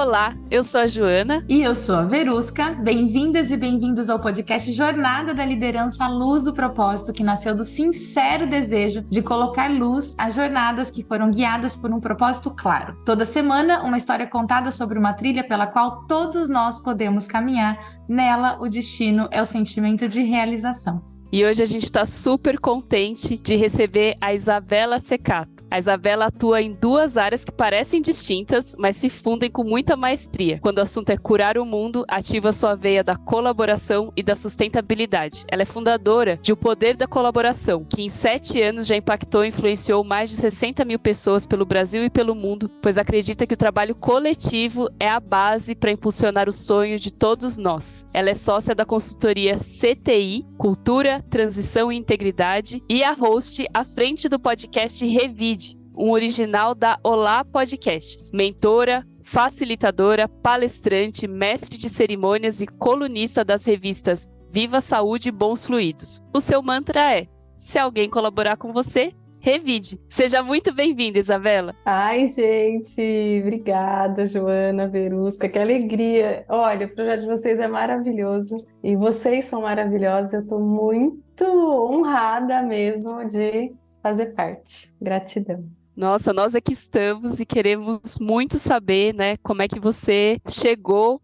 Olá, eu sou a Joana. E eu sou a Verusca. Bem-vindas e bem-vindos ao podcast Jornada da Liderança à Luz do Propósito, que nasceu do sincero desejo de colocar luz às jornadas que foram guiadas por um propósito claro. Toda semana, uma história contada sobre uma trilha pela qual todos nós podemos caminhar. Nela, o destino é o sentimento de realização. E hoje a gente está super contente de receber a Isabela Secato. A Isabela atua em duas áreas que parecem distintas, mas se fundem com muita maestria. Quando o assunto é curar o mundo, ativa sua veia da colaboração e da sustentabilidade. Ela é fundadora de O Poder da Colaboração, que em 7 anos já impactou e influenciou mais de 60 mil pessoas pelo Brasil e pelo mundo, pois acredita que o trabalho coletivo é a base para impulsionar o sonho de todos nós. Ela é sócia da consultoria CTI, Cultura, Transição e Integridade, e a host à frente do podcast Revide, um original da Olá Podcasts. Mentora, facilitadora, palestrante, mestre de cerimônias e colunista das revistas Viva Saúde e Bons Fluidos. O seu mantra é: se alguém colaborar com você, revide. Seja muito bem-vinda, Isabela. Ai, gente, obrigada, Joana, Verusca, que alegria. Olha, o projeto de vocês é maravilhoso e vocês são maravilhosos. Eu estou muito honrada mesmo de fazer parte. Gratidão. Nossa, nós aqui estamos e queremos muito saber, né, como é que você chegou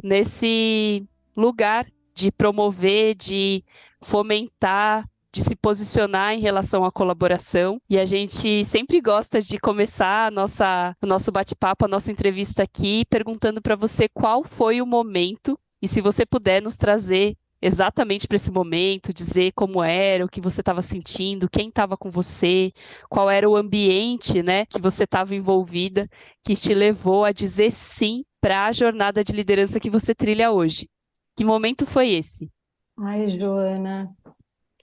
nesse lugar de promover, de fomentar, de se posicionar em relação à colaboração. E a gente sempre gosta de começar o nosso bate-papo, a nossa entrevista aqui, perguntando para você qual foi o momento, e se você puder nos trazer exatamente para esse momento, dizer como era, o que você estava sentindo, quem estava com você, qual era o ambiente, né, que você estava envolvida, que te levou a dizer sim para a jornada de liderança que você trilha hoje. Que momento foi esse? Ai, Joana,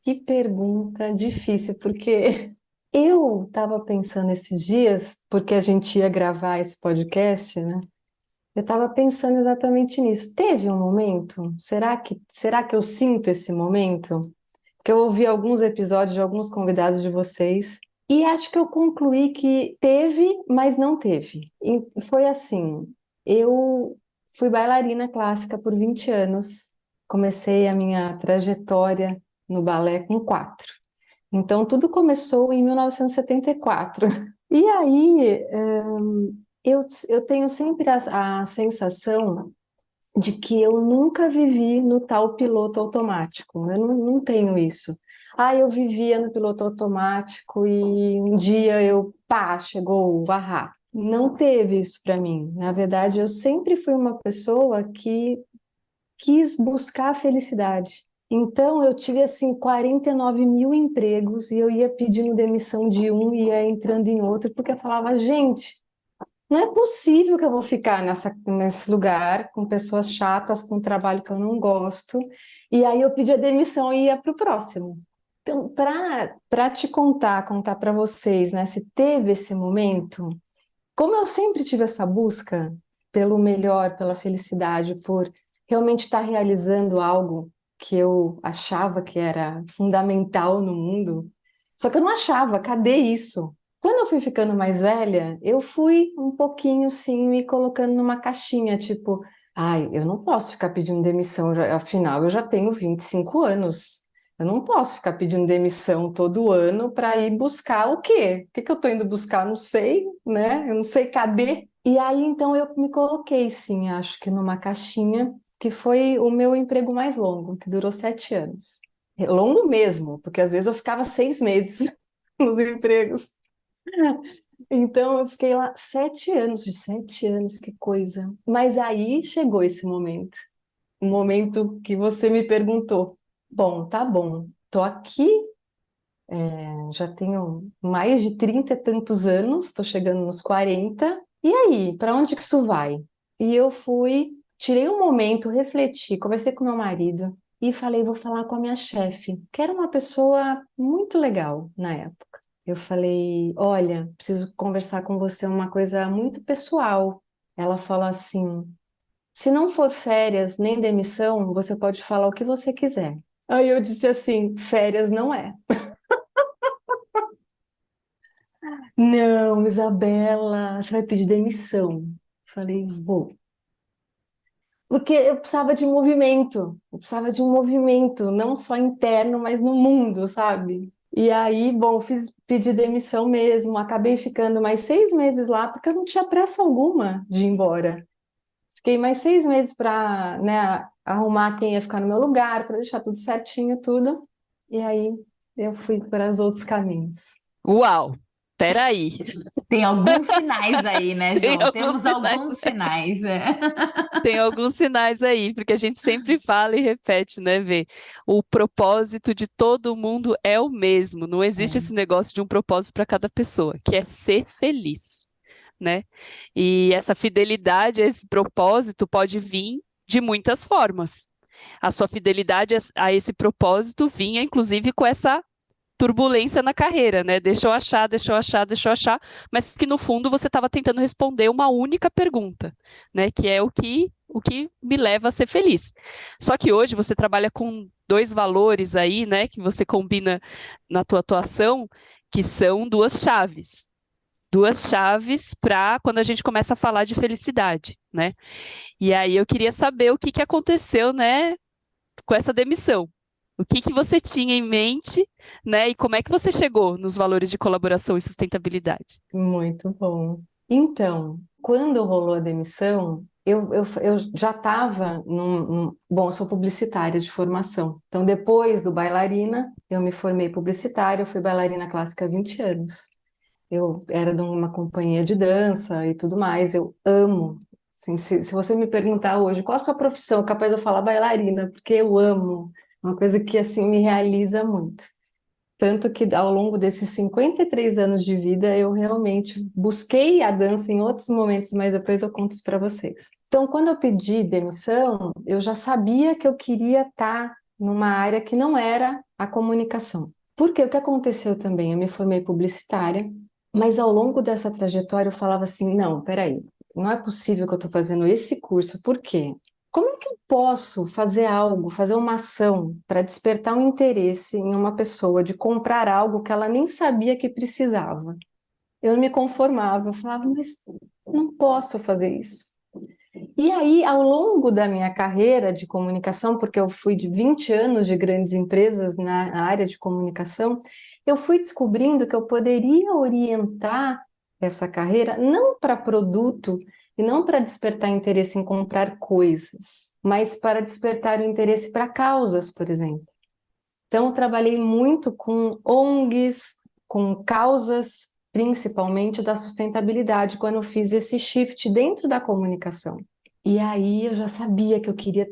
que pergunta difícil, porque eu estava pensando esses dias, porque a gente ia gravar esse podcast, né? Eu estava pensando exatamente nisso. Teve um momento? Será que eu sinto esse momento? Porque eu ouvi alguns episódios de alguns convidados de vocês e acho que eu concluí que teve, mas não teve. E foi assim, eu fui bailarina clássica por 20 anos, comecei a minha trajetória no balé com 4. Então, tudo começou em 1974. E aí, eu tenho sempre a sensação de que eu nunca vivi no tal piloto automático. Eu não tenho isso. Ah, eu vivia no piloto automático e um dia pá, chegou o ahá. Não teve isso para mim. Na verdade, eu sempre fui uma pessoa que quis buscar a felicidade. Então, eu tive, assim, 49 mil empregos e eu ia pedindo demissão de um e ia entrando em outro, porque eu falava, gente, não é possível que eu vou ficar nesse lugar com pessoas chatas, com um trabalho que eu não gosto. E aí eu pedia demissão e ia para o próximo. Então, para te contar para vocês, né, se teve esse momento, como eu sempre tive essa busca pelo melhor, pela felicidade, por realmente estar realizando algo que eu achava que era fundamental no mundo, só que eu não achava, cadê isso? Quando eu fui ficando mais velha, eu fui um pouquinho, sim, me colocando numa caixinha, tipo, ai, eu não posso ficar pedindo demissão, afinal, eu já tenho 25 anos. Eu não posso ficar pedindo demissão todo ano para ir buscar o quê? O que que eu estou indo buscar? Não sei, né? Eu não sei cadê. E aí, então, eu me coloquei, sim, acho que numa caixinha, que foi o meu emprego mais longo, que durou 7 anos. Longo mesmo, porque às vezes eu ficava 6 meses nos empregos. Então, eu fiquei lá 7 anos, de 7 anos, que coisa. Mas aí chegou esse momento, o momento que você me perguntou. Bom, tá bom, tô aqui, já tenho mais de 30 e tantos anos, tô chegando nos 40. E aí, para onde que isso vai? E eu fui, tirei um momento, refleti, conversei com meu marido e falei, vou falar com a minha chefe, que era uma pessoa muito legal na época. Eu falei, olha, preciso conversar com você uma coisa muito pessoal. Ela falou assim, se não for férias nem demissão, você pode falar o que você quiser. Aí eu disse assim, férias não é. Não, Isabela, você vai pedir demissão. Falei, vou. Porque eu precisava de um movimento, não só interno, mas no mundo, sabe? E aí, bom, pedi demissão mesmo, acabei ficando mais 6 meses lá, porque eu não tinha pressa alguma de ir embora. Fiquei mais 6 meses para, né, arrumar quem ia ficar no meu lugar, para deixar tudo certinho, tudo. E aí eu fui para os outros caminhos. Uau! Peraí, Tem alguns sinais aí, né, tem João? alguns Temos sinais, alguns sinais. tem alguns sinais aí, porque a gente sempre fala e repete, né, Vê? O propósito de todo mundo é o mesmo. Não existe esse É. negócio de um propósito para cada pessoa, que é ser feliz, né? E essa fidelidade a esse propósito pode vir de muitas formas. A sua fidelidade a esse propósito vinha, inclusive, com essa turbulência na carreira, né? Deixa eu achar, deixa eu achar, deixa eu achar, mas que no fundo você estava tentando responder uma única pergunta, né? Que é o que me leva a ser feliz. Só que hoje você trabalha com dois valores aí, né? Que você combina na tua atuação, que são duas chaves. Duas chaves para quando a gente começa a falar de felicidade, né? E aí eu queria saber o que que aconteceu, né, com essa demissão. O que que você tinha em mente, né? E como é que você chegou nos valores de colaboração e sustentabilidade? Muito bom. Então, quando rolou a demissão, eu já estava Bom, eu sou publicitária de formação. Então, depois do bailarina, eu me formei publicitária, eu fui bailarina clássica há 20 anos. Eu era de uma companhia de dança e tudo mais. Eu amo. Assim, se você me perguntar hoje qual a sua profissão, é capaz de eu falar bailarina, porque eu amo. Uma coisa que assim me realiza muito. Tanto que ao longo desses 53 anos de vida, eu realmente busquei a dança em outros momentos, mas depois eu conto isso para vocês. Então, quando eu pedi demissão, eu já sabia que eu queria estar numa área que não era a comunicação. Porque o que aconteceu também? Eu me formei publicitária, mas ao longo dessa trajetória eu falava assim: não, peraí, não é possível que eu estou fazendo esse curso, por quê? Como é que eu posso fazer algo, fazer uma ação para despertar um interesse em uma pessoa de comprar algo que ela nem sabia que precisava? Eu não me conformava, eu falava, mas não posso fazer isso. E aí, ao longo da minha carreira de comunicação, porque eu fui de 20 anos de grandes empresas na área de comunicação, eu fui descobrindo que eu poderia orientar essa carreira não para produto e não para despertar interesse em comprar coisas, mas para despertar o interesse para causas, por exemplo. Então, eu trabalhei muito com ONGs, com causas, principalmente da sustentabilidade, quando eu fiz esse shift dentro da comunicação. E aí eu já sabia que eu queria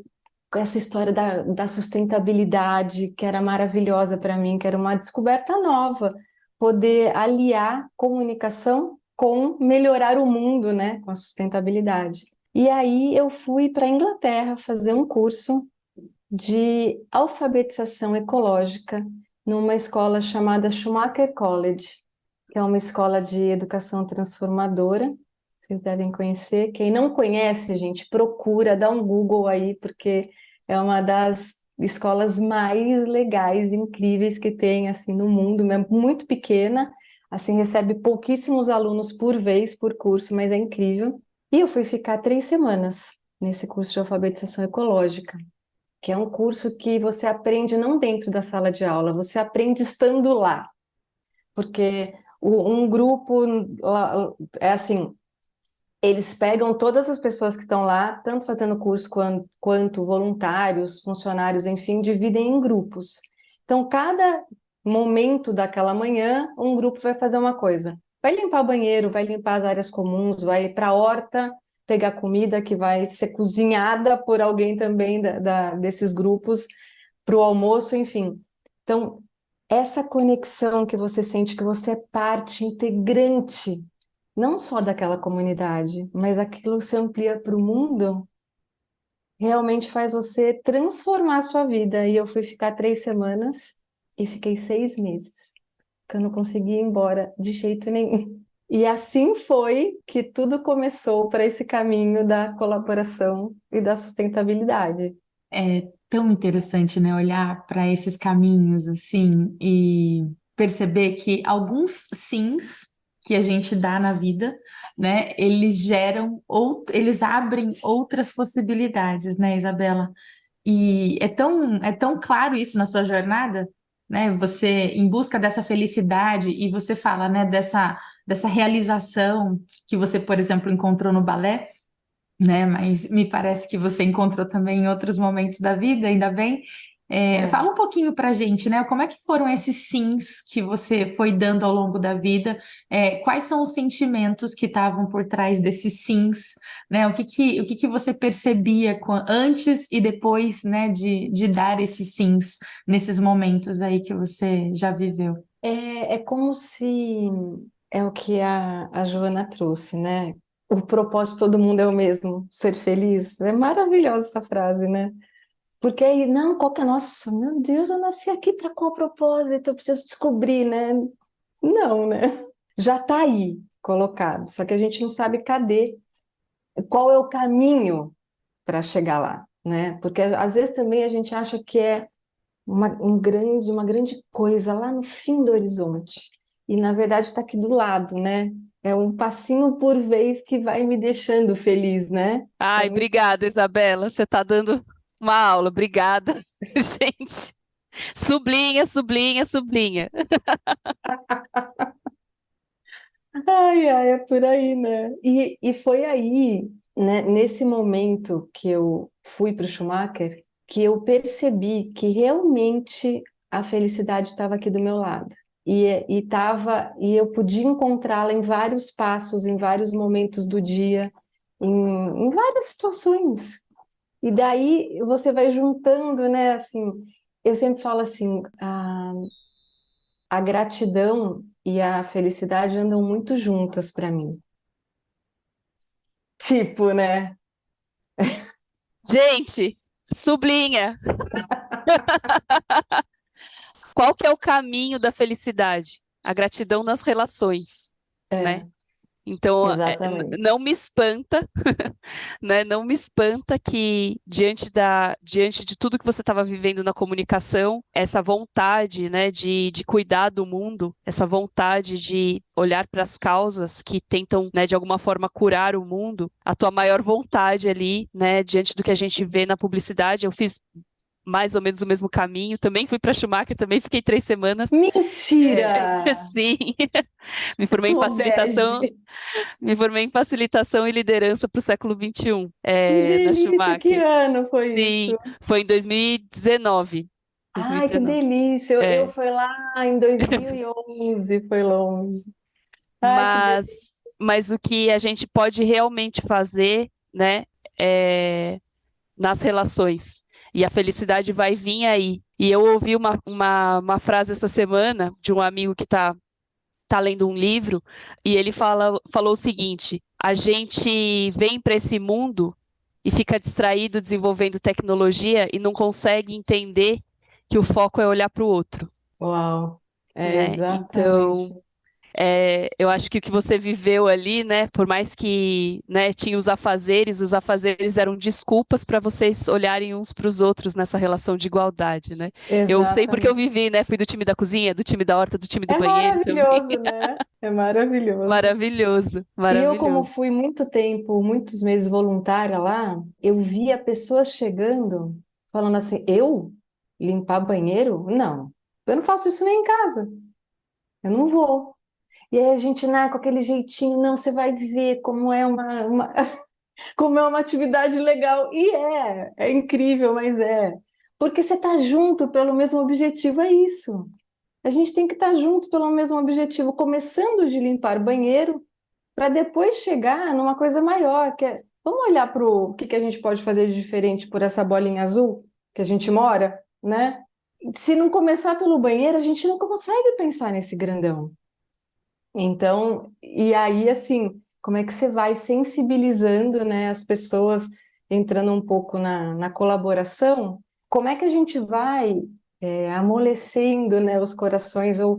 essa história da sustentabilidade, que era maravilhosa para mim, que era uma descoberta nova, poder aliar comunicação com melhorar o mundo, né, com a sustentabilidade. E aí eu fui para a Inglaterra fazer um curso de alfabetização ecológica numa escola chamada Schumacher College, que é uma escola de educação transformadora. Vocês devem conhecer. Quem não conhece, gente, procura, dá um Google aí, porque é uma das escolas mais legais, incríveis que tem assim no mundo, é muito pequena, assim recebe pouquíssimos alunos por vez, por curso, mas é incrível. E eu fui ficar 3 semanas nesse curso de alfabetização ecológica, que é um curso que você aprende não dentro da sala de aula, você aprende estando lá, porque um grupo é assim, eles pegam todas as pessoas que estão lá, tanto fazendo curso quanto voluntários, funcionários, enfim, dividem em grupos. Então, cada momento daquela manhã, um grupo vai fazer uma coisa. Vai limpar o banheiro, vai limpar as áreas comuns, vai para a horta pegar comida que vai ser cozinhada por alguém também desses grupos para o almoço, enfim. Então, essa conexão que você sente que você é parte integrante não só daquela comunidade, mas aquilo que se amplia para o mundo, realmente faz você transformar a sua vida. E eu fui ficar 3 semanas e fiquei 6 meses, que eu não conseguia ir embora de jeito nenhum. E assim foi que tudo começou para esse caminho da colaboração e da sustentabilidade. É tão interessante, né, olhar para esses caminhos assim e perceber que alguns sims que a gente dá na vida, né, eles geram ou eles abrem outras possibilidades, né, Isabela? E é tão claro isso na sua jornada, né? Você em busca dessa felicidade e você fala, né, dessa realização que você, por exemplo, encontrou no balé, né? Mas me parece que você encontrou também em outros momentos da vida, ainda bem. É. Fala um pouquinho pra gente, né? Como é que foram esses sims que você foi dando ao longo da vida? Quais são os sentimentos que estavam por trás desses sims, né? O que que você percebia antes e depois, né, de dar esses sims nesses momentos aí que você já viveu? É como se é o que a Joana trouxe, né? O propósito de todo mundo é o mesmo, ser feliz. É maravilhosa essa frase, né? Porque aí, não, qual que é? Nossa, meu Deus, eu nasci aqui para qual propósito? Eu preciso descobrir, né? Não, né? Já está aí colocado, só que a gente não sabe cadê, qual é o caminho para chegar lá, né? Porque às vezes também a gente acha que é uma grande coisa lá no fim do horizonte. E na verdade está aqui do lado, né? É um passinho por vez que vai me deixando feliz, né? Isso é Ai, muito. obrigada, Isabela. Você está dando uma aula. Obrigada, gente. Sublinha, sublinha, sublinha. Ai, ai, é por aí, né? E foi aí, né, nesse momento que eu fui para o Schumacher, que eu percebi que realmente a felicidade estava aqui do meu lado. E eu podia encontrá-la em vários passos, em vários momentos do dia, em várias situações. E daí você vai juntando, né? Assim, eu sempre falo assim, a gratidão e a felicidade andam muito juntas para mim. Tipo, né? Gente, sublinha. Qual que é o caminho da felicidade? A gratidão nas relações, né? É, Então, exatamente. não me espanta, né? Não me espanta que diante de tudo que você estava vivendo na comunicação, essa vontade, né, de cuidar do mundo, essa vontade de olhar para as causas que tentam, né, de alguma forma curar o mundo, a tua maior vontade ali, né, diante do que a gente vê na publicidade, eu fiz mais ou menos o mesmo caminho, também fui para Schumacher, também fiquei 3 semanas. Mentira! Sim, me formei em Tô bad. facilitação me formei em facilitação e liderança para o século XXI, Que na delícia! Que Schumacher. ano foi isso? Sim, foi em 2019. Ai, que 2019. delícia! Eu É. fui lá em 2011, foi longe. Ai, que delícia! Mas o que a gente pode realmente fazer, né, é nas relações. E a felicidade vai vir aí. E eu ouvi uma frase essa semana de um amigo que tá lendo um livro e ele falou o seguinte: a gente vem para esse mundo e fica distraído desenvolvendo tecnologia e não consegue entender que o foco é olhar para o outro, Uau! É né? exatamente. Então, eu acho que o que você viveu ali, né, por mais que, né, tinha os afazeres eram desculpas para vocês olharem uns para os outros nessa relação de igualdade, né? Eu sei porque eu Exatamente. vivi, né? Fui do time da cozinha, do time da horta, do time do É banheiro também. maravilhoso, né? É maravilhoso. Maravilhoso, E eu, como maravilhoso. fui muito tempo, muitos meses voluntária lá, eu via pessoas chegando, falando assim: eu limpar banheiro? Não, eu não faço isso nem em casa, eu não vou. E aí a gente, né, com aquele jeitinho, não, você vai ver como é como é uma atividade legal. E é incrível, mas é. Porque você está junto pelo mesmo objetivo, é isso. A gente tem que estar junto pelo mesmo objetivo, começando de limpar banheiro para depois chegar numa coisa maior, que é, vamos olhar para o que a gente pode fazer de diferente por essa bolinha azul que a gente mora, né? Se não começar pelo banheiro, a gente não consegue pensar nesse grandão. Então, e aí, assim, como é que você vai sensibilizando, né, as pessoas, entrando um pouco na colaboração? Como é que a gente vai amolecendo, né, os corações ou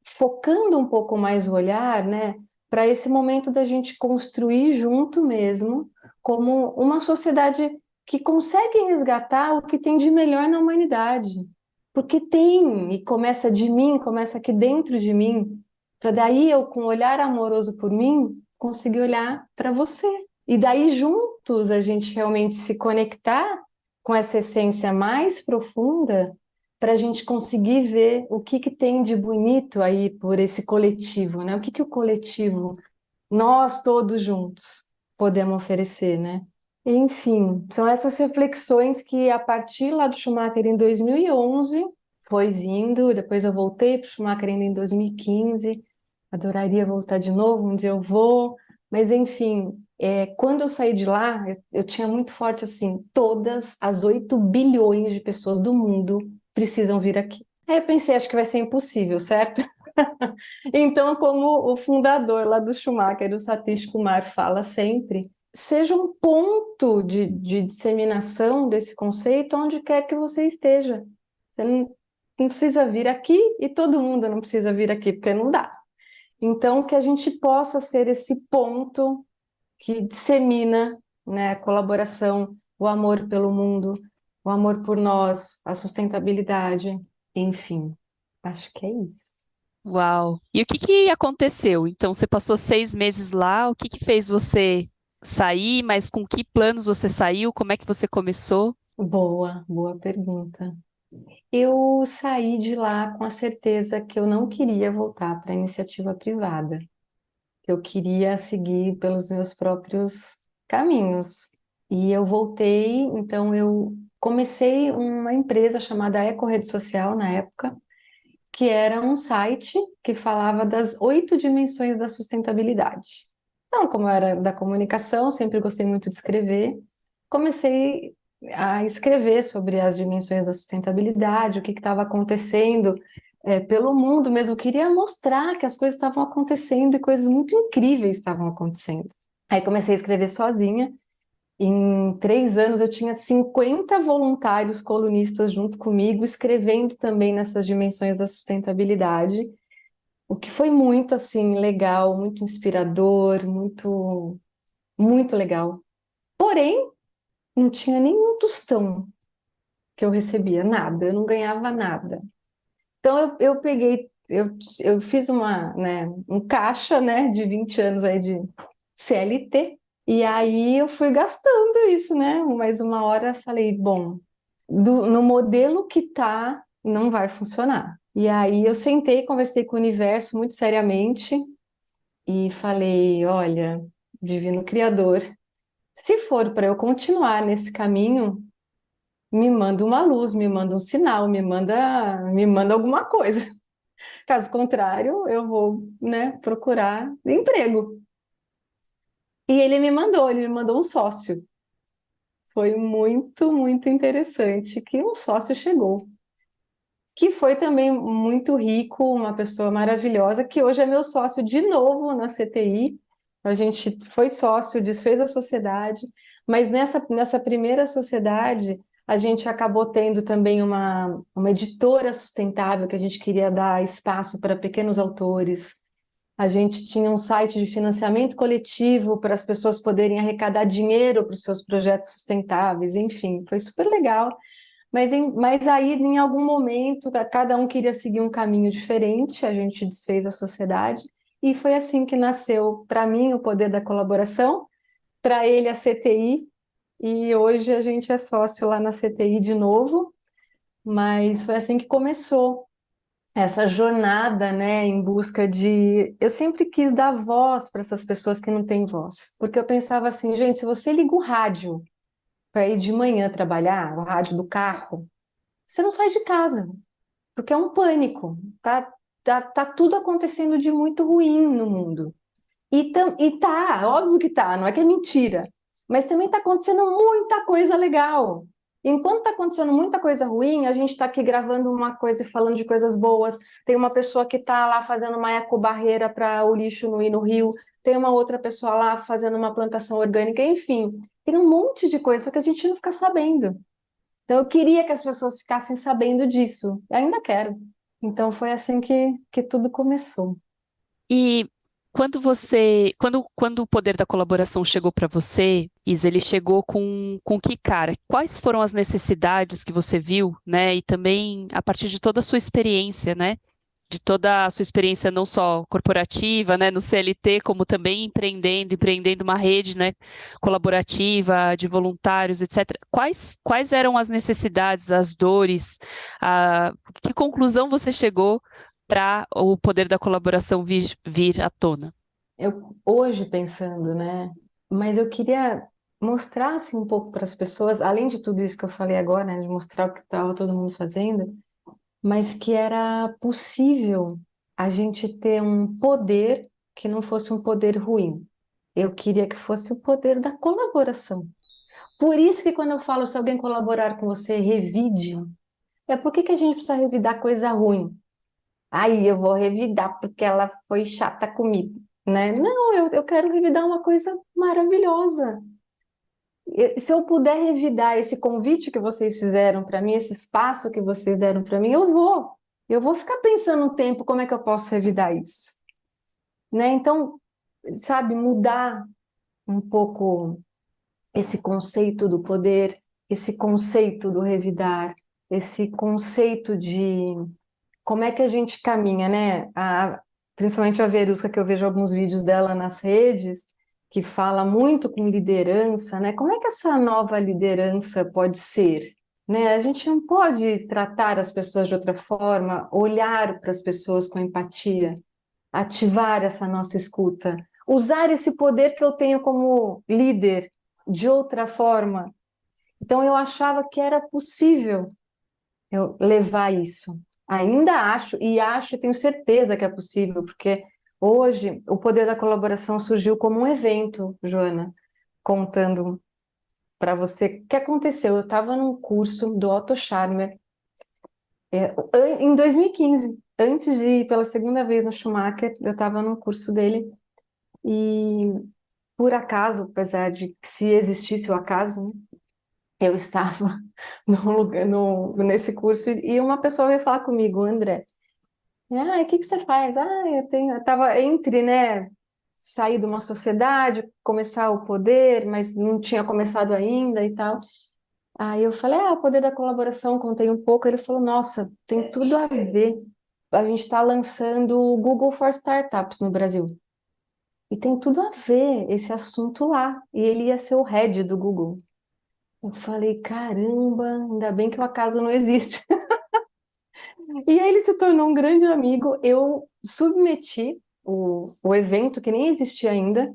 focando um pouco mais o olhar, né, para esse momento da gente construir junto mesmo, como uma sociedade que consegue resgatar o que tem de melhor na humanidade. Porque tem, e começa de mim, começa aqui dentro de mim. Para daí eu, com um olhar amoroso por mim, conseguir olhar para você. E daí juntos a gente realmente se conectar com essa essência mais profunda para a gente conseguir ver o que que tem de bonito aí por esse coletivo, né? O que que o coletivo, nós todos juntos, podemos oferecer, né? Enfim, são essas reflexões que a partir lá do Schumacher em 2011 foi vindo, depois eu voltei para o Schumacher ainda em 2015, adoraria voltar de novo, um dia eu vou, mas enfim, quando eu saí de lá, eu tinha muito forte assim, todas as 8 bilhões de pessoas do mundo precisam vir aqui. Aí eu pensei, acho que vai ser impossível, certo? Então, como o fundador lá do Schumacher, o Satish Kumar, fala sempre, seja um ponto de disseminação desse conceito onde quer que você esteja. Você não precisa vir aqui e todo mundo não precisa vir aqui, porque não dá. Então, que a gente possa ser esse ponto que dissemina, né, a colaboração, o amor pelo mundo, o amor por nós, a sustentabilidade, enfim, acho que é isso. Uau! E o que que aconteceu? Então, você passou 6 meses lá, o que que fez você sair, mas com que planos você saiu? Como é que você começou? Boa pergunta. Eu saí de lá com a certeza que eu não queria voltar para a iniciativa privada, que eu queria seguir pelos meus próprios caminhos. E eu voltei, então eu comecei uma empresa chamada Eco Rede Social na época, que era um site que falava das 8 dimensões da sustentabilidade. Então, como eu era da comunicação, sempre gostei muito de escrever, comecei a escrever sobre as dimensões da sustentabilidade, o que estava acontecendo pelo mundo mesmo. Eu queria mostrar que as coisas estavam acontecendo e coisas muito incríveis estavam acontecendo. Aí comecei a escrever sozinha. Em 3 anos eu tinha 50 voluntários colunistas junto comigo, escrevendo também nessas dimensões da sustentabilidade, o que foi muito assim legal, muito inspirador, muito legal. Porém, não tinha nenhum tostão que eu recebia, nada, eu não ganhava nada. Então eu peguei, eu fiz um caixa, né, de 20 anos aí de CLT. E aí eu fui gastando isso, né? Mas uma hora falei, bom, no modelo que tá, não vai funcionar. E aí eu sentei, conversei com o universo muito seriamente e falei, olha, Divino Criador, se for para eu continuar nesse caminho, me manda uma luz, me manda um sinal, me manda alguma coisa. Caso contrário, eu vou, né, procurar emprego. E ele me mandou um sócio. Foi muito interessante que um sócio chegou, que foi também muito rico, uma pessoa maravilhosa, que hoje é meu sócio de novo na CTI. A gente foi sócio, desfez a sociedade, mas nessa primeira sociedade, a gente acabou tendo também uma editora sustentável, que a gente queria dar espaço para pequenos autores. A gente tinha um site de financiamento coletivo para as pessoas poderem arrecadar dinheiro para os seus projetos sustentáveis, enfim, foi super legal. Mas aí, em algum momento, cada um queria seguir um caminho diferente, a gente desfez a sociedade, e foi assim que nasceu, para mim, o poder da colaboração, para ele a CTI, e hoje a gente é sócio lá na CTI de novo, mas foi assim que começou essa jornada, né, em busca de... Eu sempre quis dar voz para essas pessoas que não têm voz, porque eu pensava assim, gente, se você liga o rádio para ir de manhã trabalhar, o rádio do carro, você não sai de casa, porque é um pânico, tá tudo acontecendo de muito ruim no mundo. E tá, óbvio que tá, não é que é mentira, mas também tá acontecendo muita coisa legal. Enquanto tá acontecendo muita coisa ruim, a gente tá aqui gravando uma coisa e falando de coisas boas. Tem uma pessoa que tá lá fazendo uma ecobarreira para o lixo não ir no rio, tem uma outra pessoa lá fazendo uma plantação orgânica, enfim, tem um monte de coisa, só que a gente não fica sabendo. Então eu queria que as pessoas ficassem sabendo disso, e ainda quero. Então foi assim que tudo começou. E quando o poder da colaboração chegou para você, Isa, ele chegou com que cara? Quais foram as necessidades que você viu, né? E também a partir de toda a sua experiência, né? de toda a sua experiência, não só corporativa, né, no CLT, como também empreendendo uma rede, né, colaborativa, de voluntários, etc. Quais eram as necessidades, as dores, que conclusão você chegou para o poder da colaboração vir à tona? Eu hoje pensando, né? Mas eu queria mostrar assim, um pouco para as pessoas, além de tudo isso que eu falei agora, né, de mostrar o que estava todo mundo fazendo, mas que era possível a gente ter um poder que não fosse um poder ruim. Eu queria que fosse o poder da colaboração. Por isso que quando eu falo se alguém colaborar com você, revide, é porque que a gente precisa revidar coisa ruim? Aí eu vou revidar porque ela foi chata comigo, né? Não, eu quero revidar uma coisa maravilhosa. Se eu puder revidar esse convite que vocês fizeram para mim, esse espaço que vocês deram para mim, eu vou. Eu vou ficar pensando um tempo como é que eu posso revidar isso, né? Então, sabe, mudar um pouco esse conceito do poder, esse conceito do revidar, esse conceito de como é que a gente caminha, né? Principalmente a Verusca, que eu vejo alguns vídeos dela nas redes, que fala muito com liderança, né? Como é que essa nova liderança pode ser? Né? A gente não pode tratar as pessoas de outra forma, olhar para as pessoas com empatia, ativar essa nossa escuta, usar esse poder que eu tenho como líder de outra forma. Então eu achava que era possível eu levar isso. Ainda acho, e tenho certeza que é possível, porque hoje o poder da colaboração surgiu como um evento, Joana, contando para você o que aconteceu. Eu estava num curso do Otto Scharmer, em 2015, antes de ir pela segunda vez no Schumacher, eu estava num curso dele, e por acaso, apesar de que se existisse o acaso, né, eu estava num lugar, nesse curso e uma pessoa veio falar comigo, André. O que que você faz? Eu estava entre, né, sair de uma sociedade, começar o poder, mas não tinha começado ainda e tal. Aí eu falei, o poder da colaboração, contei um pouco. Ele falou, nossa, tem tudo a ver. A gente está lançando o Google for Startups no Brasil. E tem tudo a ver esse assunto lá. E ele ia ser o head do Google. Eu falei, caramba, ainda bem que o acaso não existe. E aí ele se tornou um grande amigo. Eu submeti o evento, que nem existia ainda,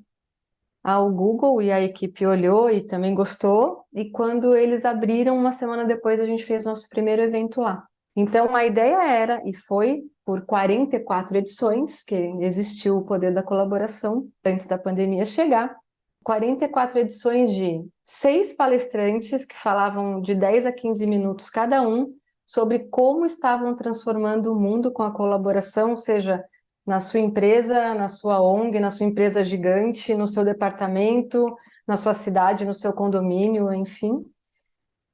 ao Google, e a equipe olhou e também gostou. E quando eles abriram, uma semana depois, a gente fez nosso primeiro evento lá. Então a ideia era, e foi por 44 edições, que existiu o poder da colaboração antes da pandemia chegar. 44 edições de 6 palestrantes que falavam de 10 a 15 minutos cada um sobre como estavam transformando o mundo com a colaboração, seja na sua empresa, na sua ONG, na sua empresa gigante, no seu departamento, na sua cidade, no seu condomínio, enfim.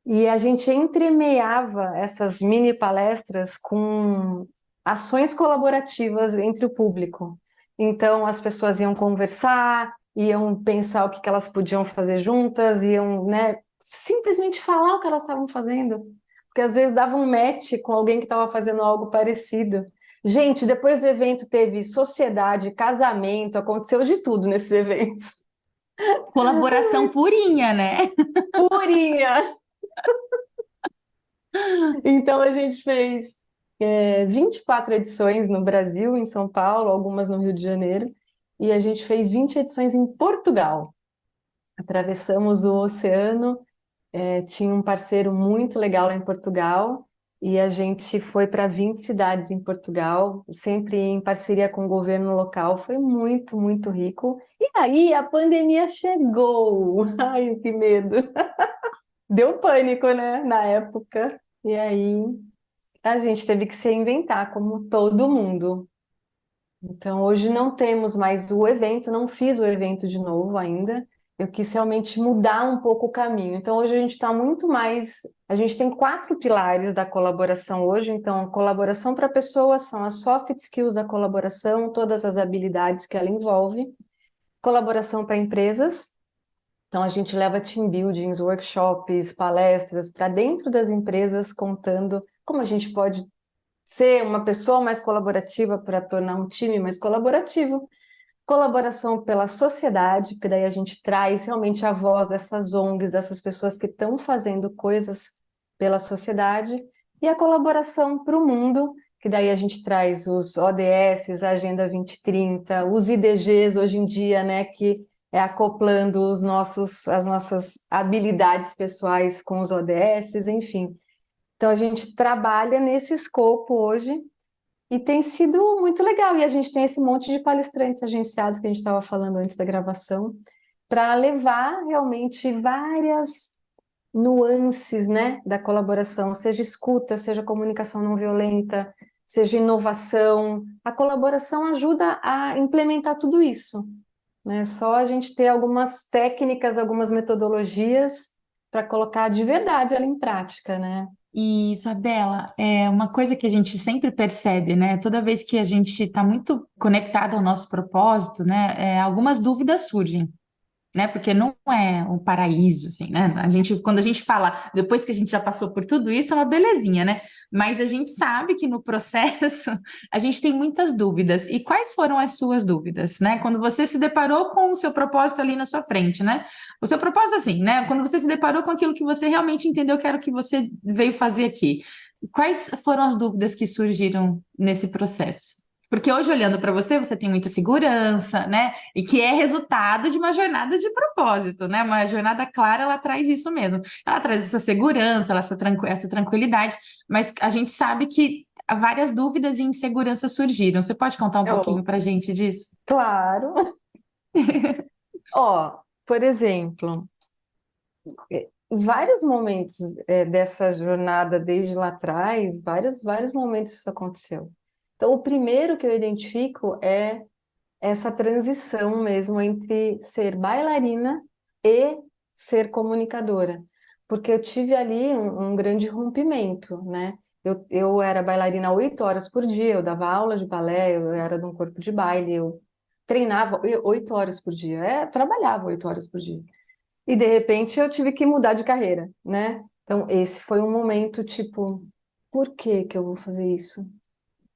E a gente entremeava essas mini palestras com ações colaborativas entre o público. Então, as pessoas iam conversar, iam pensar o que elas podiam fazer juntas, iam, né, simplesmente falar o que elas estavam fazendo. Porque às vezes dava um match com alguém que estava fazendo algo parecido. Gente, depois do evento teve sociedade, casamento, aconteceu de tudo nesses eventos. Colaboração purinha, né? Purinha! Então a gente fez 24 edições no Brasil, em São Paulo, algumas no Rio de Janeiro, e a gente fez 20 edições em Portugal. Atravessamos o oceano, tinha um parceiro muito legal lá em Portugal, e a gente foi para 20 cidades em Portugal, sempre em parceria com o governo local. Foi muito, muito rico. E aí a pandemia chegou. Ai, que medo! Deu pânico, né, na época. E aí a gente teve que se reinventar, como todo mundo. Então, hoje não temos mais o evento, não fiz o evento de novo ainda. Eu quis realmente mudar um pouco o caminho. Então, hoje a gente está muito mais. A gente tem 4 pilares da colaboração hoje. Então, colaboração para pessoas são as soft skills da colaboração, todas as habilidades que ela envolve. Colaboração para empresas. Então, a gente leva team buildings, workshops, palestras para dentro das empresas, contando como a gente pode ser uma pessoa mais colaborativa para tornar um time mais colaborativo. Colaboração pela sociedade, porque daí a gente traz realmente a voz dessas ONGs, dessas pessoas que estão fazendo coisas pela sociedade, e a colaboração para o mundo, que daí a gente traz os ODS, a Agenda 2030, os IDGs hoje em dia, né, que é acoplando as nossas habilidades pessoais com os ODS, enfim. Então a gente trabalha nesse escopo hoje, e tem sido muito legal. E a gente tem esse monte de palestrantes agenciados que a gente estava falando antes da gravação, para levar realmente várias nuances, né, da colaboração, seja escuta, seja comunicação não violenta, seja inovação. A colaboração ajuda a implementar tudo isso, né? Só a gente ter algumas técnicas, algumas metodologias para colocar de verdade ela em prática, né? E, Isabela, é uma coisa que a gente sempre percebe, né? Toda vez que a gente está muito conectado ao nosso propósito, né? Algumas dúvidas surgem, né? Porque não é um paraíso, assim, né? Quando a gente fala, depois que a gente já passou por tudo isso, é uma belezinha, né? Mas a gente sabe que no processo a gente tem muitas dúvidas. E quais foram as suas dúvidas, né? Quando você se deparou com o seu propósito ali na sua frente, né? O seu propósito, assim, né? Quando você se deparou com aquilo que você realmente entendeu que era o que você veio fazer aqui. Quais foram as dúvidas que surgiram nesse processo? Porque hoje, olhando para você, você tem muita segurança, né? E que é resultado de uma jornada de propósito, né? Uma jornada clara, ela traz isso mesmo. Ela traz essa segurança, essa tranquilidade, mas a gente sabe que várias dúvidas e inseguranças surgiram. Você pode contar um pouquinho Oh, para a gente disso? claro. Ó, por exemplo, em vários momentos dessa jornada desde lá atrás, vários momentos isso aconteceu. Então, o primeiro que eu identifico é essa transição mesmo entre ser bailarina e ser comunicadora, porque eu tive ali um grande rompimento, né? Eu era bailarina 8 horas por dia, eu dava aula de balé, eu era de um corpo de baile, eu treinava 8 horas por dia, trabalhava 8 horas por dia. E de repente eu tive que mudar de carreira, né? Então esse foi um momento tipo, por que que eu vou fazer isso?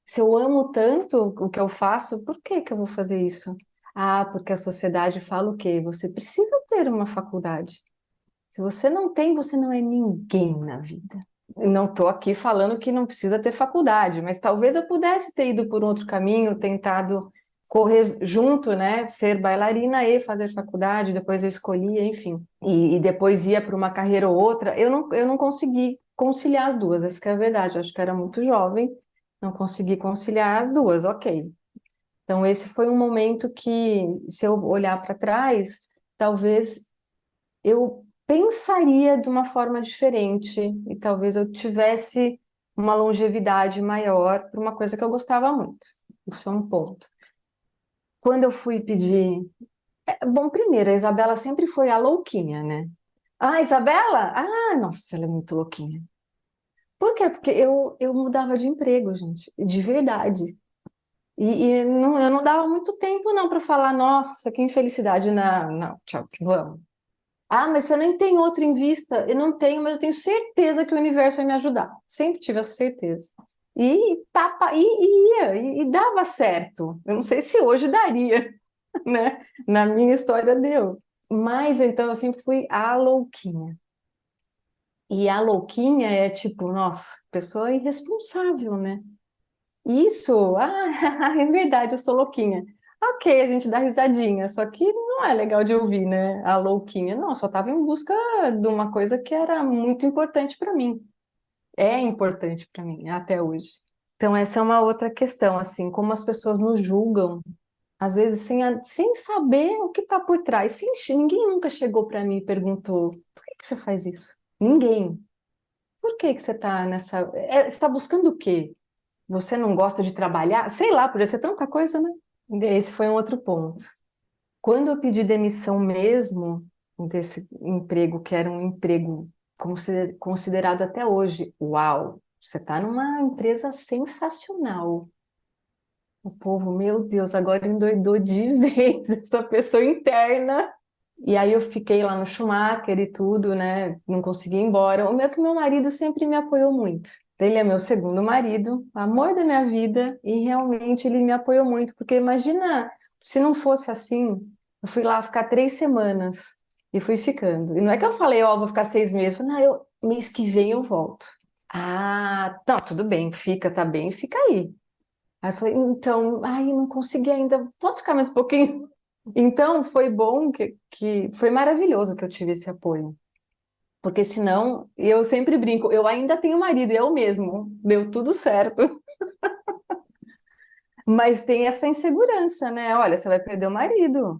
Se eu amo tanto o que eu faço, por que que eu vou fazer isso? Ah, porque a sociedade fala o quê? Você precisa ter uma faculdade. Se você não tem, você não é ninguém na vida. Eu não estou aqui falando que não precisa ter faculdade, mas talvez eu pudesse ter ido por outro caminho, tentado correr junto, né? Ser bailarina e fazer faculdade, depois eu escolhia, enfim. E depois ia para uma carreira ou outra. Eu não consegui conciliar as duas, essa que é a verdade. Eu acho que eu era muito jovem, não consegui conciliar as duas, ok. Então, esse foi um momento que, se eu olhar para trás, talvez eu pensaria de uma forma diferente e talvez eu tivesse uma longevidade maior para uma coisa que eu gostava muito. Isso é um ponto. Quando eu fui pedir. Bom, primeiro, a Isabela sempre foi a louquinha, né? Ah, Isabela? Ah, nossa, ela é muito louquinha. Por quê? Porque eu mudava de emprego, gente, de verdade. Eu não dava muito tempo, não, para falar, nossa, que infelicidade. Não, não, tchau, vamos. Ah, mas você nem tem outro em vista? Eu não tenho, mas eu tenho certeza que o universo vai me ajudar. Sempre tive essa certeza. E dava certo. Eu não sei se hoje daria, né? Na minha história deu. Mas então eu sempre fui a louquinha. E a louquinha é tipo, nossa, pessoa irresponsável, né? Isso, é verdade, eu sou louquinha. Ok, a gente dá risadinha, só que não é legal de ouvir, né? A louquinha. Não, eu só estava em busca de uma coisa que era muito importante para mim. É importante para mim, até hoje. Então, essa é uma outra questão, assim, como as pessoas nos julgam, às vezes sem saber o que está por trás. Ninguém nunca chegou para mim e perguntou: por que que você faz isso? Ninguém. Por que que você está nessa. Você está buscando o quê? Você não gosta de trabalhar? Sei lá, podia ser tanta coisa, né? Esse foi um outro ponto. Quando eu pedi demissão mesmo desse emprego, que era um emprego considerado até hoje, uau, você está numa empresa sensacional. O povo, meu Deus, agora endoidou de vez essa pessoa interna. E aí eu fiquei lá no Schumacher e tudo, né? Não consegui ir embora. O meu que meu marido sempre me apoiou muito. Ele é meu segundo marido, amor da minha vida, e realmente ele me apoiou muito, porque imagina se não fosse assim, eu fui lá ficar 3 semanas e fui ficando. E não é que eu falei, ó, vou ficar 6 meses. Eu falei, não, mês que vem eu volto. Ah, tá, tudo bem, fica, tá bem, fica aí. Aí eu falei, então, ai, não consegui ainda, posso ficar mais um pouquinho? Então, foi bom que foi maravilhoso que eu tive esse apoio. Porque senão, eu sempre brinco, eu ainda tenho marido, eu mesmo, deu tudo certo. Mas tem essa insegurança, né? Olha, você vai perder o marido,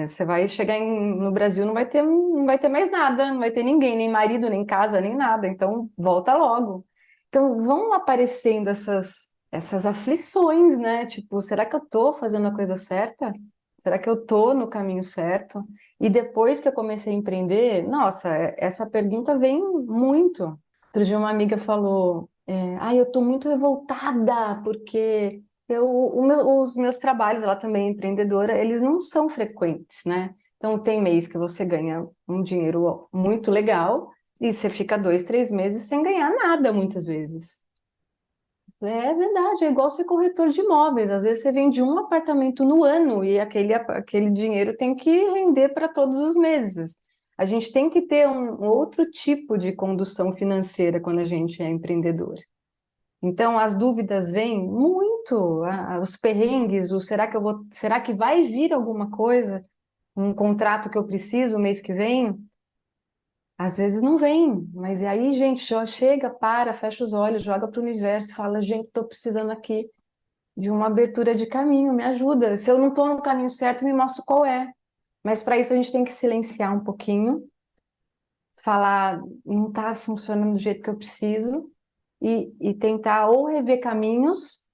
você vai chegar no Brasil, não vai ter mais nada, não vai ter ninguém, nem marido, nem casa, nem nada. Então, volta logo. Então, vão aparecendo essas aflições, né? Tipo, será que eu tô fazendo a coisa certa? Será que eu tô no caminho certo? E depois que eu comecei a empreender, nossa, essa pergunta vem muito. Outro dia uma amiga falou, eu tô muito revoltada porque os meus trabalhos, ela também é empreendedora, eles não são frequentes, né? Então, tem mês que você ganha um dinheiro muito legal e você fica 2, 3 meses sem ganhar nada, muitas vezes. É verdade, é igual ser corretor de imóveis. Às vezes você vende um apartamento no ano e aquele dinheiro tem que render para todos os meses. A gente tem que ter um outro tipo de condução financeira quando a gente é empreendedor. Então, as dúvidas vêm muito, os perrengues, será que vai vir alguma coisa, um contrato que eu preciso o mês que vem? Às vezes não vem, mas e aí, gente, já chega, fecha os olhos, joga para o universo, fala, gente, estou precisando aqui de uma abertura de caminho, me ajuda. Se eu não estou no caminho certo, me mostra qual é. Mas para isso a gente tem que silenciar um pouquinho, falar, não está funcionando do jeito que eu preciso, e tentar ou rever caminhos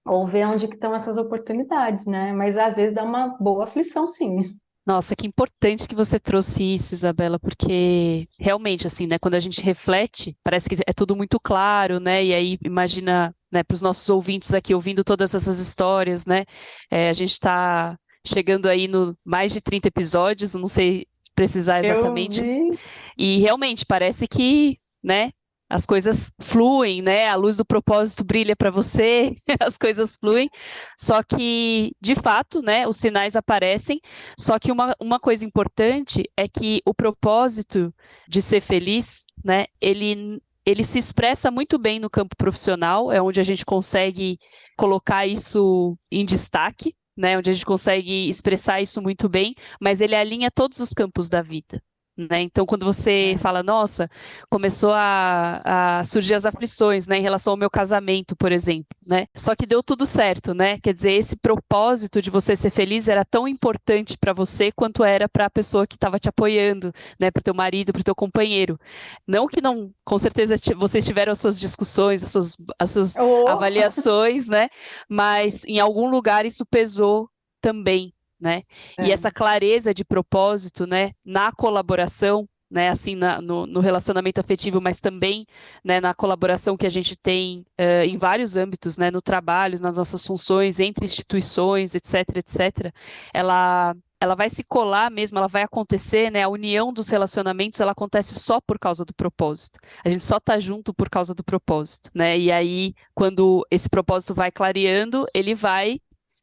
ou ver onde que estão essas oportunidades, né? Mas às vezes dá uma boa aflição, sim. Nossa, que importante que você trouxe isso, Isabela, porque realmente, assim, né, quando a gente reflete, parece que é tudo muito claro, né, e aí imagina, né, para os nossos ouvintes aqui ouvindo todas essas histórias, né, a gente está chegando aí no mais de 30 episódios, não sei precisar Eu exatamente, vi. e realmente parece que, né, as coisas fluem, né? A luz do propósito brilha para você, as coisas fluem. Só que, de fato, né, os sinais aparecem. Só que uma coisa importante é que o propósito de ser feliz, né, ele se expressa muito bem no campo profissional, é onde a gente consegue colocar isso em destaque, né, onde a gente consegue expressar isso muito bem, mas ele alinha todos os campos da vida. Né? Então, quando você É. fala, nossa, começou a surgir as aflições, né, em relação ao meu casamento, por exemplo, né? Só que deu tudo certo, né? Quer dizer, esse propósito de você ser feliz era tão importante para você quanto era para a pessoa que estava te apoiando, né, para o teu marido, para o teu companheiro. Não que não, com certeza vocês tiveram as suas discussões, as suas Oh, avaliações, né? Mas em algum lugar isso pesou também. Né? E é. essa clareza de propósito, né, na colaboração, né, assim, no relacionamento afetivo, mas também, né, na colaboração que a gente tem em vários âmbitos, né, no trabalho, nas nossas funções, entre instituições, etc, etc, ela vai se colar mesmo, ela vai acontecer, né, a união dos relacionamentos, ela acontece só por causa do propósito. A gente só tá junto por causa do propósito, né? E aí, quando esse propósito vai clareando, ele vai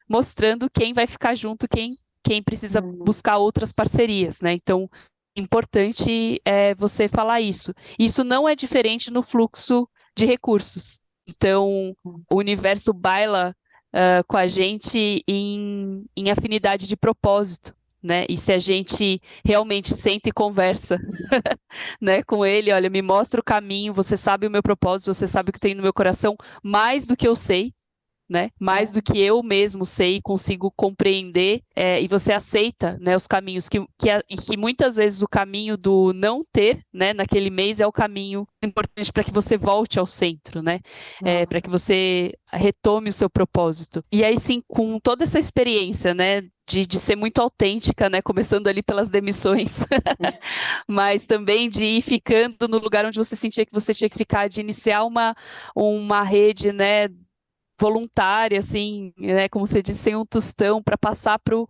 mostrando quem vai ficar junto, quem precisa Hum. buscar outras parcerias, né? Então, importante é você falar isso. Isso não é diferente no fluxo de recursos. Então, o universo baila com a gente em afinidade de propósito. Né? E se a gente realmente senta e conversa, né, com ele, olha, me mostra o caminho, você sabe o meu propósito, você sabe o que tem no meu coração, mais do que eu sei, né? Mais do É. que eu mesmo sei e consigo compreender, e você aceita, né, os caminhos e que muitas vezes o caminho do não ter, né, naquele mês é o caminho importante para que você volte ao centro, né? Para Nossa. que você retome o seu propósito. E aí sim, com toda essa experiência, né? De ser muito autêntica, né? Começando ali pelas demissões, mas também de ir ficando no lugar onde você sentia que você tinha que ficar, de iniciar uma rede, né? voluntária, assim, né, como você disse, sem um tostão, para passar para o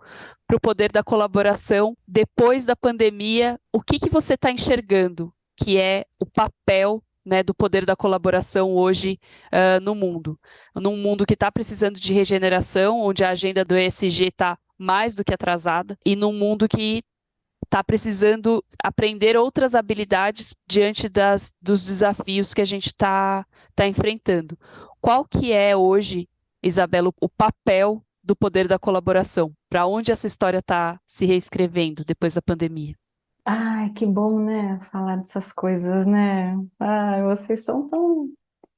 poder da colaboração depois da pandemia. O que você está enxergando que é o papel, né, do poder da colaboração hoje no mundo? Num mundo que está precisando de regeneração, onde a agenda do ESG está mais do que atrasada, e num mundo que está precisando aprender outras habilidades diante dos desafios que a gente está enfrentando. Qual que é hoje, Isabela, o papel do poder da colaboração? Para onde essa história está se reescrevendo depois da pandemia? Ai, que bom, né? Falar dessas coisas, né? Ai, vocês são tão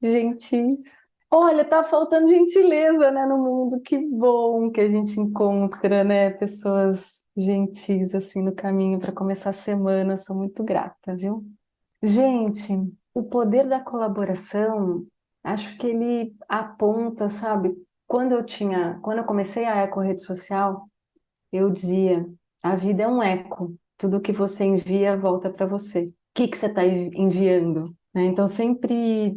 gentis. Olha, tá faltando gentileza, né, no mundo. Que bom que a gente encontra, né, pessoas gentis assim no caminho para começar a semana. Sou muito grata, viu? Gente, o poder da colaboração, acho que ele aponta, sabe? Quando eu comecei a eco-rede social, eu dizia, a vida é um eco. Tudo que você envia volta para você. O que você está enviando? Né? Então, sempre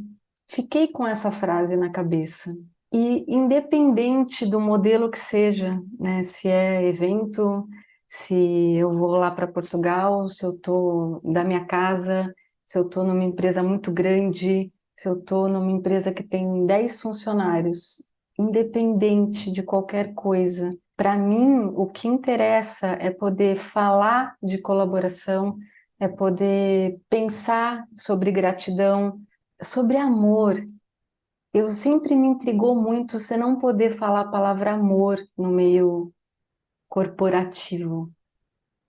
fiquei com essa frase na cabeça. E independente do modelo que seja, né? Se é evento, se eu vou lá para Portugal, se eu estou da minha casa, se eu estou numa empresa muito grande, se eu estou numa empresa que tem 10 funcionários, independente de qualquer coisa, para mim, o que interessa é poder falar de colaboração, é poder pensar sobre gratidão, sobre amor. Eu sempre me intrigou muito você não poder falar a palavra amor no meio corporativo.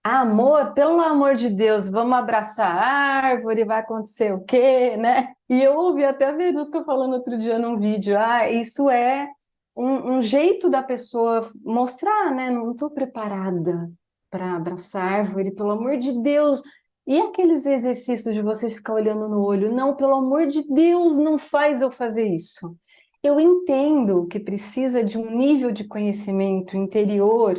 Amor, pelo amor de Deus, vamos abraçar a árvore, vai acontecer o quê, né? E eu ouvi até a Verusca falando outro dia num vídeo, isso é um jeito da pessoa mostrar, né? Não estou preparada para abraçar a árvore, pelo amor de Deus. E aqueles exercícios de você ficar olhando no olho? Não, pelo amor de Deus, não faz eu fazer isso. Eu entendo que precisa de um nível de conhecimento interior,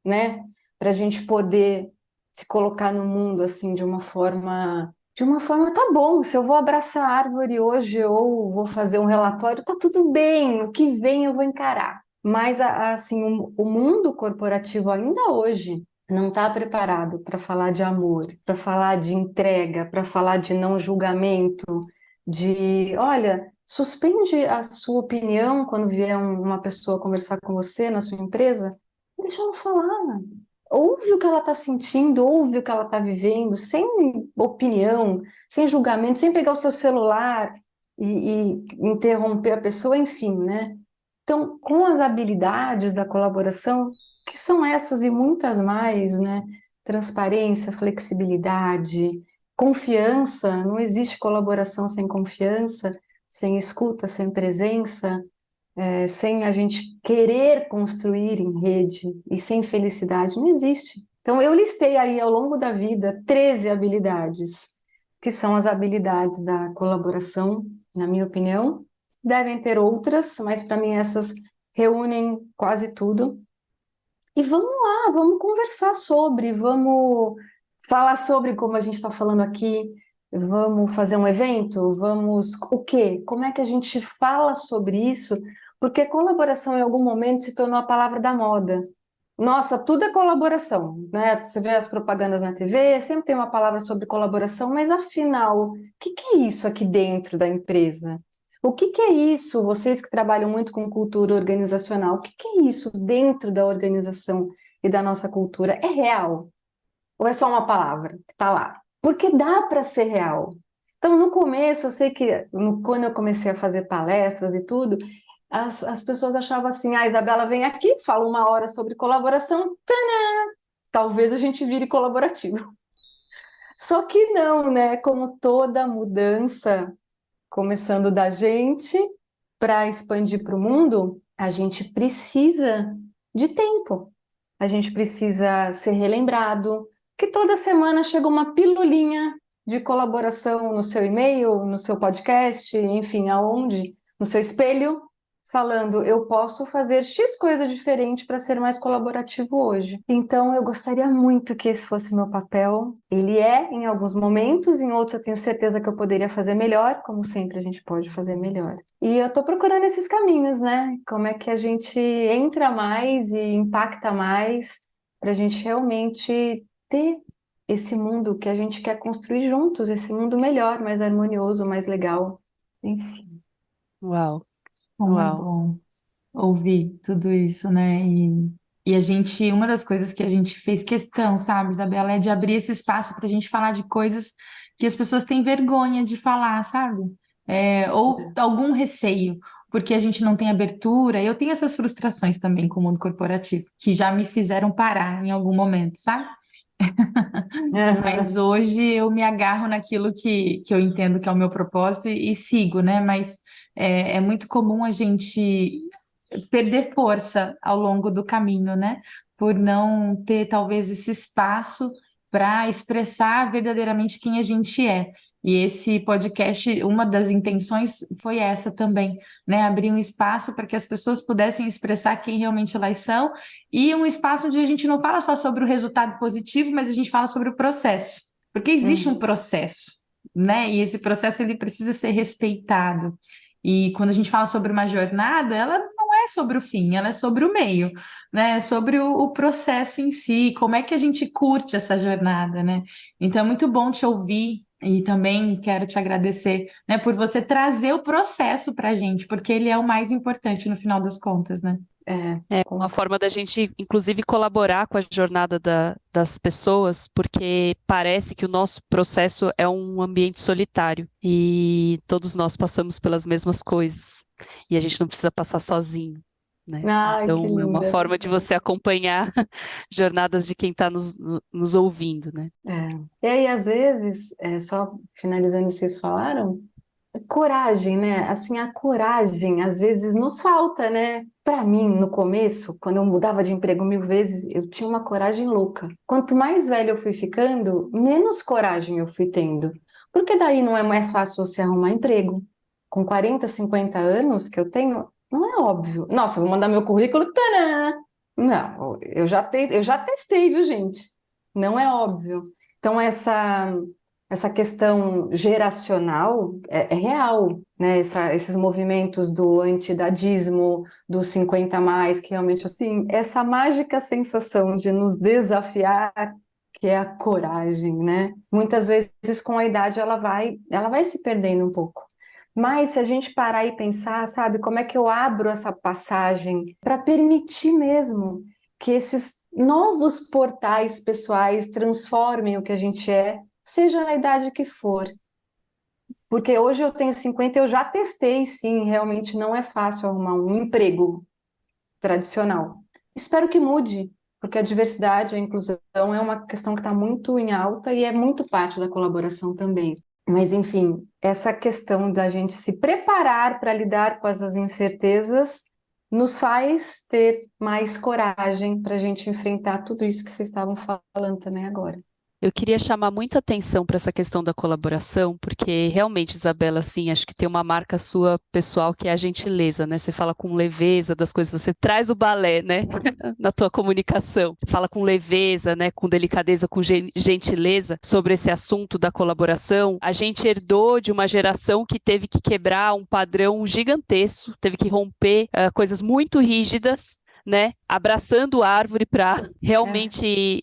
né? Para a gente poder se colocar no mundo assim de uma forma, tá bom, se eu vou abraçar a árvore hoje ou vou fazer um relatório, tá tudo bem, o que vem eu vou encarar. Mas assim, o mundo corporativo ainda hoje não está preparado para falar de amor, para falar de entrega, para falar de não julgamento, de, olha, suspende a sua opinião quando vier uma pessoa conversar com você na sua empresa, deixa ela falar. Ouve o que ela está sentindo, ouve o que ela está vivendo, sem opinião, sem julgamento, sem pegar o seu celular e interromper a pessoa, enfim, né? Então, com as habilidades da colaboração, que são essas e muitas mais, né? Transparência, flexibilidade, confiança, não existe colaboração sem confiança, sem escuta, sem presença, sem a gente querer construir em rede e sem felicidade, não existe. Então, eu listei aí ao longo da vida 13 habilidades, que são as habilidades da colaboração, na minha opinião. Devem ter outras, mas para mim essas reúnem quase tudo. E vamos lá, vamos conversar sobre, vamos falar sobre como a gente está falando aqui, vamos fazer um evento, vamos o quê? Como é que a gente fala sobre isso? Porque colaboração em algum momento se tornou a palavra da moda. Nossa, tudo é colaboração, né? Você vê as propagandas na TV, sempre tem uma palavra sobre colaboração, mas afinal, o que é isso aqui dentro da empresa? O que é isso, vocês que trabalham muito com cultura organizacional, o que é isso dentro da organização e da nossa cultura? É real? Ou é só uma palavra que está lá? Porque dá para ser real. Então, no começo, eu sei que quando eu comecei a fazer palestras e tudo, as pessoas achavam assim, Isabela vem aqui, fala 1 hora sobre colaboração, tadã! Talvez a gente vire colaborativo. Só que não, né? Como toda mudança, começando da gente para expandir para o mundo, a gente precisa de tempo. A gente precisa ser relembrado, que toda semana chega uma pilulinha de colaboração no seu e-mail, no seu podcast, enfim, aonde? No seu espelho, falando, eu posso fazer X coisa diferente para ser mais colaborativo hoje. Então, eu gostaria muito que esse fosse o meu papel. Ele é, em alguns momentos, em outros eu tenho certeza que eu poderia fazer melhor, como sempre a gente pode fazer melhor. E eu estou procurando esses caminhos, né? Como é que a gente entra mais e impacta mais para a gente realmente ter esse mundo que a gente quer construir juntos, esse mundo melhor, mais harmonioso, mais legal. Enfim. Uau, Como é uau. bom ouvir tudo isso, né? E a gente, uma das coisas que a gente fez questão, sabe, Isabela, é de abrir esse espaço para a gente falar de coisas que as pessoas têm vergonha de falar, sabe? Ou algum receio, porque a gente não tem abertura. Eu tenho essas frustrações também com o mundo corporativo, que já me fizeram parar em algum momento, sabe? Mas hoje eu me agarro naquilo que eu entendo que é o meu propósito e sigo, né? Mas é muito comum a gente perder força ao longo do caminho, né? Por não ter talvez esse espaço para expressar verdadeiramente quem a gente é. E esse podcast, uma das intenções foi essa também, né? Abrir um espaço para que as pessoas pudessem expressar quem realmente elas são e um espaço onde a gente não fala só sobre o resultado positivo, mas a gente fala sobre o processo, porque existe um Uhum. processo, né? E esse processo ele precisa ser respeitado. E quando a gente fala sobre uma jornada, ela não é sobre o fim, ela é sobre o meio, né? É sobre o processo em si, como é que a gente curte essa jornada, né? Então é muito bom te ouvir e também quero te agradecer, né, por você trazer o processo para a gente, porque ele é o mais importante no final das contas, né? É uma Com- forma da gente, inclusive, colaborar com a jornada das pessoas, porque parece que o nosso processo é um ambiente solitário e todos nós passamos pelas mesmas coisas e a gente não precisa passar sozinho, né? Ai, que Então, é uma linda. forma de você acompanhar jornadas de quem está nos ouvindo, né? É. E aí, às vezes, só finalizando o que vocês falaram, coragem, né? Assim, a coragem às vezes nos falta, né? Para mim, no começo, quando eu mudava de emprego 1000 vezes, eu tinha uma coragem louca. Quanto mais velha eu fui ficando, menos coragem eu fui tendo. Porque daí não é mais fácil você arrumar emprego. Com 40, 50 anos que eu tenho, não é óbvio. Nossa, vou mandar meu currículo, tadã! Não, eu já testei, viu, gente? Não é óbvio. Então, essa questão geracional é real, né? Esses movimentos do antidadismo, dos 50 a mais, que realmente, assim, essa mágica sensação de nos desafiar, que é a coragem, né? Muitas vezes com a idade ela vai se perdendo um pouco. Mas se a gente parar e pensar, sabe, como é que eu abro essa passagem para permitir mesmo que esses novos portais pessoais transformem o que a gente é, seja na idade que for. Porque hoje eu tenho 50, eu já testei, sim, realmente não é fácil arrumar um emprego tradicional. Espero que mude, porque a diversidade, a inclusão é uma questão que está muito em alta e é muito parte da colaboração também. Mas, enfim, essa questão da gente se preparar para lidar com essas incertezas nos faz ter mais coragem para a gente enfrentar tudo isso que vocês estavam falando também agora. Eu queria chamar muita atenção para essa questão da colaboração, porque realmente, Isabela, assim, acho que tem uma marca sua pessoal que é a gentileza, né? Você fala com leveza das coisas, você traz o balé, né? Na tua comunicação. Você fala com leveza, né? Com delicadeza, com gentileza sobre esse assunto da colaboração. A gente herdou de uma geração que teve que quebrar um padrão gigantesco, teve que romper coisas muito rígidas, né, abraçando a árvore para realmente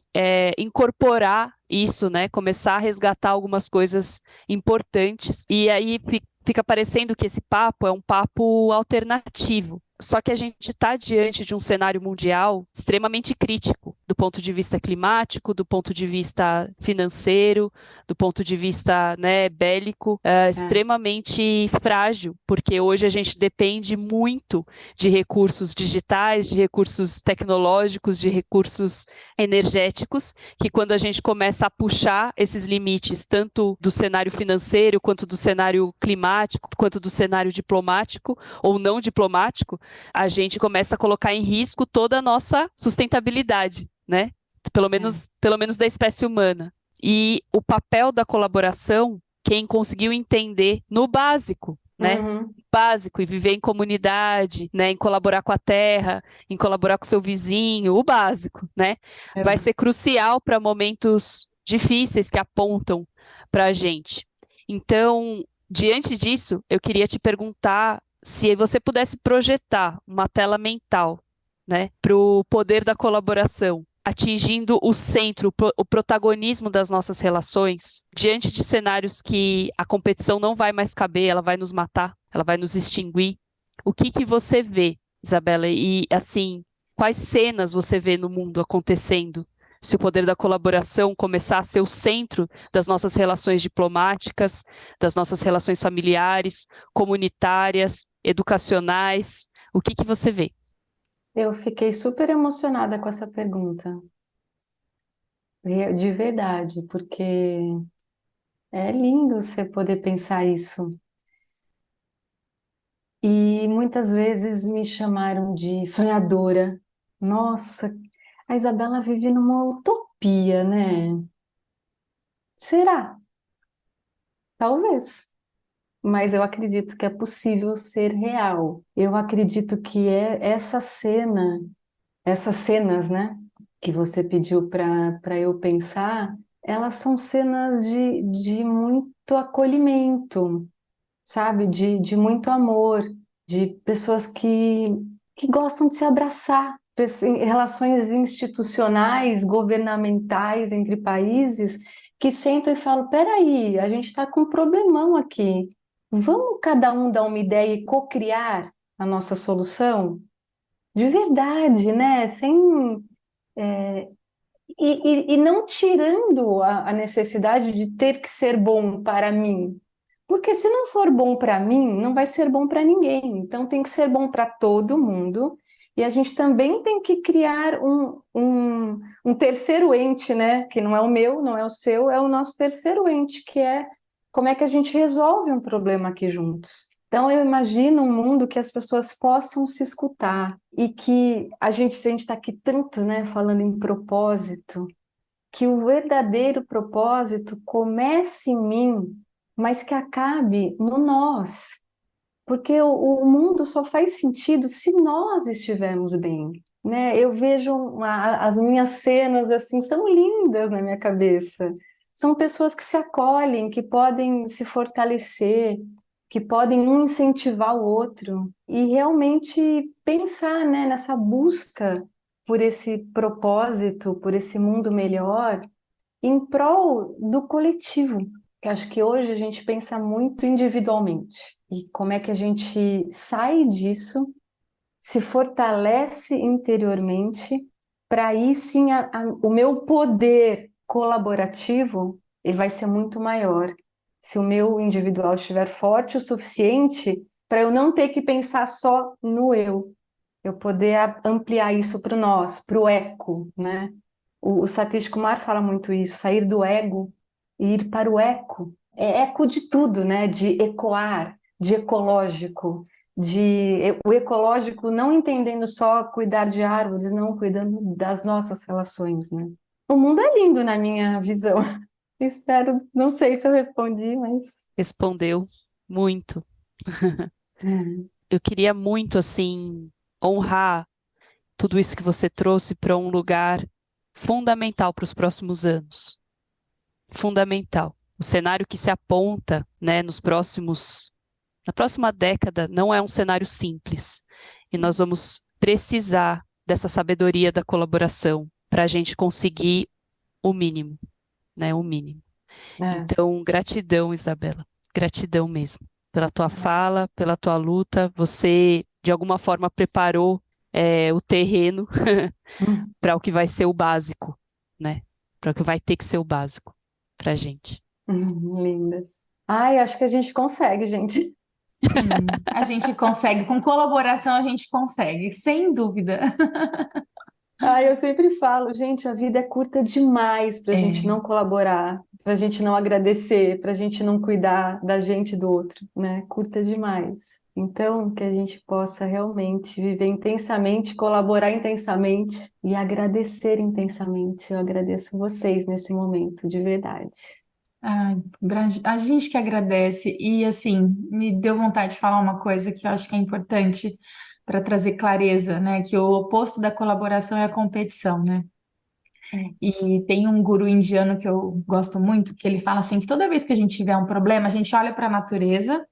incorporar isso, né, começar a resgatar algumas coisas importantes. E aí fica parecendo que esse papo é um papo alternativo. Só que a gente está diante de um cenário mundial extremamente crítico, do ponto de vista climático, do ponto de vista financeiro, do ponto de vista, né, bélico, extremamente frágil, porque hoje a gente depende muito de recursos digitais, de recursos tecnológicos, de recursos energéticos, que quando a gente começa a puxar esses limites, tanto do cenário financeiro, quanto do cenário climático, quanto do cenário diplomático ou não diplomático, a gente começa a colocar em risco toda a nossa sustentabilidade, né? Pelo menos da espécie humana. E o papel da colaboração, quem conseguiu entender no básico, né? Uhum. Básico, e viver em comunidade, né? Em colaborar com a terra, em colaborar com seu vizinho, o básico, né? Vai Exato. ser crucial para momentos difíceis que apontam para a gente. Então, diante disso, eu queria te perguntar se você pudesse projetar uma tela mental, né, para o poder da colaboração, atingindo o centro, o protagonismo das nossas relações, diante de cenários que a competição não vai mais caber, ela vai nos matar, ela vai nos extinguir. O que que você vê, Isabela? E assim, quais cenas você vê no mundo acontecendo? Se o poder da colaboração começar a ser o centro das nossas relações diplomáticas, das nossas relações familiares, comunitárias, educacionais, o que que você vê? Eu fiquei super emocionada com essa pergunta, de verdade, porque é lindo você poder pensar isso. E muitas vezes me chamaram de sonhadora. Nossa, a Isabela vive numa utopia, né? Será? Talvez. Mas eu acredito que é possível ser real. Eu acredito que é essa cena, essas cenas, né, que você pediu para eu pensar, elas são cenas de muito acolhimento, sabe? De muito amor, de pessoas que gostam de se abraçar, em relações institucionais, governamentais entre países, que sentam e falam: peraí, a gente está com um problemão aqui. Vamos cada um dar uma ideia e co-criar a nossa solução? De verdade, né? Sem, e não tirando a necessidade de ter que ser bom para mim. Porque se não for bom para mim, não vai ser bom para ninguém. Então tem que ser bom para todo mundo. E a gente também tem que criar um terceiro ente, né? Que não é o meu, não é o seu, é o nosso terceiro ente, que é como é que a gente resolve um problema aqui juntos. Então eu imagino um mundo que as pessoas possam se escutar e que se a gente está aqui tanto, né, falando em propósito, que o verdadeiro propósito comece em mim, mas que acabe no nós. Porque o mundo só faz sentido se nós estivermos bem, né? Eu vejo as minhas cenas assim, são lindas na minha cabeça. São pessoas que se acolhem, que podem se fortalecer, que podem um incentivar o outro e realmente pensar, né, nessa busca por esse propósito, por esse mundo melhor, em prol do coletivo, que acho que hoje a gente pensa muito individualmente. E como é que a gente sai disso, se fortalece interiormente, para aí sim o meu poder colaborativo ele vai ser muito maior. Se o meu individual estiver forte o suficiente para eu não ter que pensar só no eu poder ampliar isso para o nós, para o eco, né? O Satish Kumar fala muito isso, sair do ego e ir para o eco. É eco de tudo, né? De ecoar, de ecológico, o ecológico não entendendo só cuidar de árvores, não cuidando das nossas relações, né? O mundo é lindo na minha visão. Espero, não sei se eu respondi, mas Respondeu muito. Eu queria muito, assim, honrar tudo isso que você trouxe para um lugar fundamental para os próximos anos. Fundamental. O cenário que se aponta, né, na próxima década, não é um cenário simples. E nós vamos precisar dessa sabedoria da colaboração para a gente conseguir o mínimo, né, o mínimo. é, Então, gratidão, Isabela. Gratidão mesmo. Pela tua fala, pela tua luta. Você, de alguma forma, preparou o terreno para o que vai ser o básico, né? Para o que vai ter que ser o básico para a gente. lindas. Ai, acho que a gente consegue, gente. Sim, a gente consegue, com colaboração a gente consegue, sem dúvida. Ah, eu sempre falo, gente, a vida é curta demais para a gente É, não colaborar, para a gente não agradecer, para a gente não cuidar da gente e do outro, né? Curta demais. Então, que a gente possa realmente viver intensamente, colaborar intensamente e agradecer intensamente. Eu agradeço vocês nesse momento, de verdade. Ai, a gente que agradece. E assim, me deu vontade de falar uma coisa que eu acho que é importante para trazer clareza, né? Que o oposto da colaboração é a competição, né? E tem um guru indiano que eu gosto muito, que ele fala assim, que toda vez que a gente tiver um problema, a gente olha para a natureza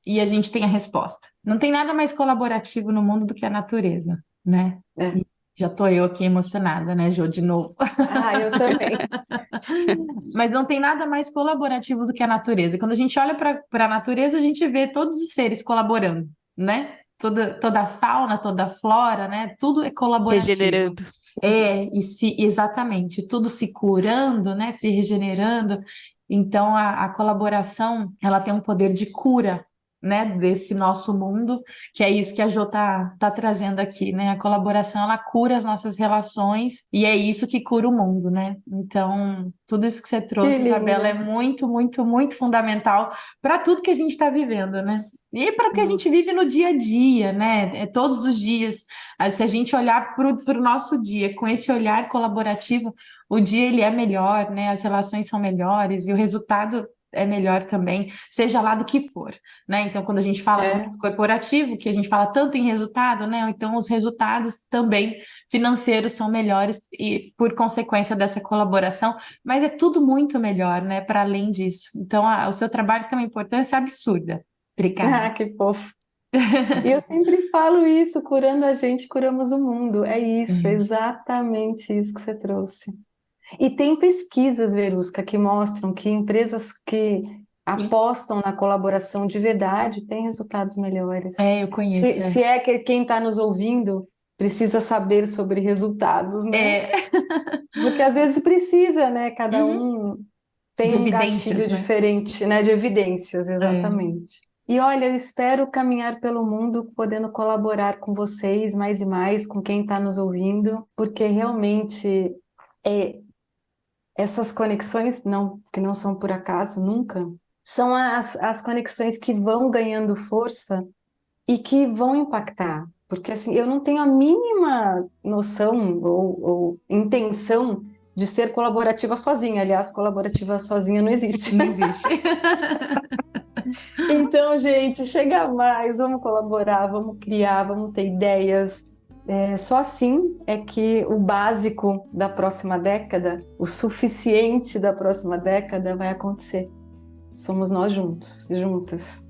e a gente tem a resposta. Não tem nada mais colaborativo no mundo do que a natureza, né? É. E já tô eu aqui emocionada, né, Jô, de novo. Ah, eu também. Mas não tem nada mais colaborativo do que a natureza. Quando a gente olha para a natureza, a gente vê todos os seres colaborando, né? Toda a fauna, toda a flora, né? Tudo é colaborativo. Regenerando. Exatamente, tudo se curando, né? Se regenerando. Então, a colaboração, ela tem um poder de cura, né? Desse nosso mundo, que é isso que a Jo tá trazendo aqui, né? A colaboração, ela cura as nossas relações e é isso que cura o mundo, né? Então, tudo isso que você Que trouxe, Isabela, é lindo. muito, muito, muito fundamental para tudo que a gente está vivendo, né? E para o que a gente Nossa. vive no dia a dia, né? É todos os dias. Se a gente olhar para o nosso dia com esse olhar colaborativo, o dia ele é melhor, né? As relações são melhores e o resultado é melhor também, seja lá do que for, né? Então, quando a gente fala no É. mundo corporativo, que a gente fala tanto em resultado, né? Então, os resultados também financeiros são melhores e por consequência dessa colaboração, mas é tudo muito melhor, né? Para além disso. Então, o seu trabalho tem uma importância absurda. Obrigada. Ah, que fofo. E eu sempre falo isso, curando a gente, curamos o mundo. É isso, é exatamente isso que você trouxe. E tem pesquisas, Verusca, que mostram que empresas que Sim. apostam na colaboração de verdade têm resultados melhores. Eu conheço. Se é que quem está nos ouvindo precisa saber sobre resultados, né? É. Porque às vezes precisa, né? Cada Uhum. um tem De um evidências, gatilho né? diferente, né? De evidências, É. exatamente. E olha, eu espero caminhar pelo mundo podendo colaborar com vocês mais e mais, com quem está nos ouvindo, porque realmente é, essas conexões, não, que não são por acaso, nunca, são as conexões que vão ganhando força e que vão impactar. Porque assim, eu não tenho a mínima noção ou intenção de ser colaborativa sozinha. Aliás, colaborativa sozinha não existe. Não existe. Então, gente, chega mais, vamos colaborar, vamos criar, vamos ter ideias. Só assim é que o básico da próxima década, o suficiente da próxima década vai acontecer. Somos nós juntos, juntas.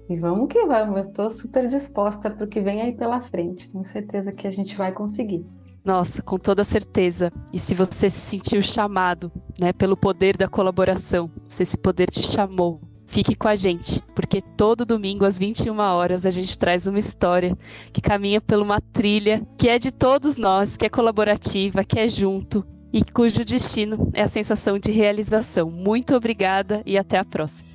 E vamos que vamos, eu estou super disposta para o que vem aí pela frente. Tenho certeza que a gente vai conseguir. Nossa, com toda certeza. E se você se sentiu chamado, né, pelo poder da colaboração, se esse poder te chamou, fique com a gente, porque todo domingo às 21 horas a gente traz uma história que caminha por uma trilha que é de todos nós, que é colaborativa, que é junto e cujo destino é a sensação de realização. Muito obrigada e até a próxima.